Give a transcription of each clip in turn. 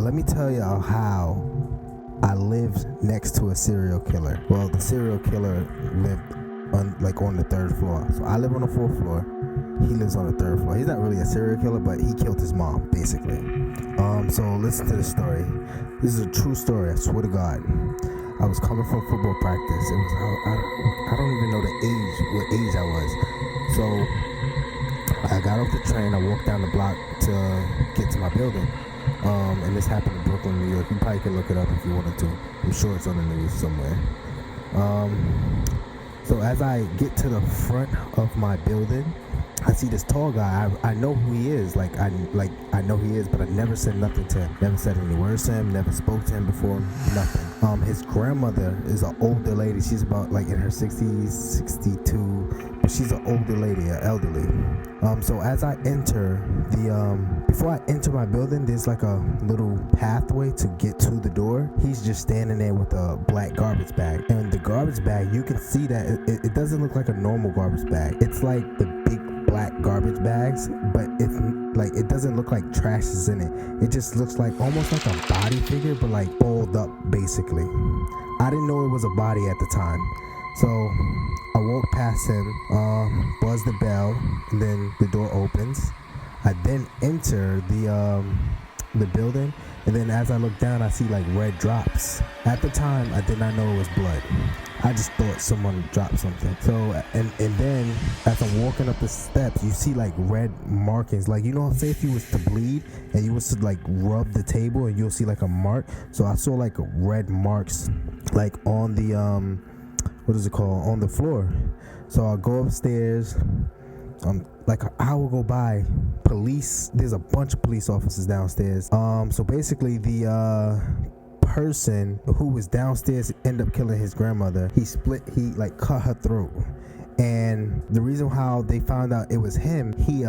let me tell y'all how I lived next to a serial killer. Well, the serial killer lived on the third floor. So I live on the fourth floor. He lives on the third floor. He's not really a serial killer, but he killed his mom, basically. So listen to the story. This is a true story, I swear to God. I was coming from football practice. It was I don't even know what age I was. So I got off the train. I walked down the block to get to my building. And this happened in Brooklyn, New York. You probably can look it up if you wanted to. I'm sure it's on the news somewhere. So as I get to the front of my building, I see this tall guy. I know who he is. I know who he is, but I never said nothing to him. Never said any words to him. Never spoke to him before. Nothing. His grandmother is an older lady. She's about in her 60s, 62. But she's an older lady, an elderly. So as I enter before I enter my building, there's a little pathway to get to the door. He's just standing there with a black garbage bag. And the garbage bag, you can see that it doesn't look like a normal garbage bag. It's like the big black garbage bags, but it's it doesn't look like trash is in it. It just looks almost like a body figure, but folded up basically. I didn't know it was a body at the time. So I walk past him, buzz the bell, and then the door opens. I then enter the building, and then as I look down, I see red drops. At the time, I did not know it was blood. I just thought someone dropped something. So and then as I'm walking up the steps, you see red markings. Say if you was to bleed and you was to rub the table, and you'll see a mark. So I saw red marks on the on the floor. So I go upstairs. An hour go by. There's a bunch of police officers downstairs. So basically the person who was downstairs ended up killing his grandmother. He cut her throat. And the reason how they found out it was him, he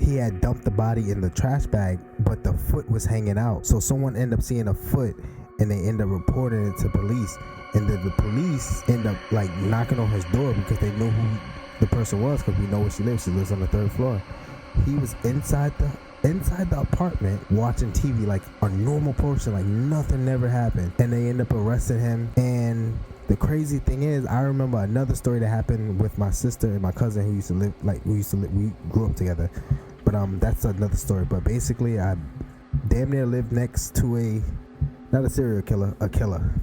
he had dumped the body in the trash bag, but the foot was hanging out. So someone ended up seeing a foot, and they end up reporting it to police. And then the police end up knocking on his door because they knew who the person was, because we know where she lives. She lives on the third floor. He was inside the apartment watching TV like a normal person, nothing never happened. And they end up arresting him. And the crazy thing is, I remember another story that happened with my sister and my cousin who used to live we grew up together. But that's another story. But basically, I damn near lived next to not a serial killer, a killer.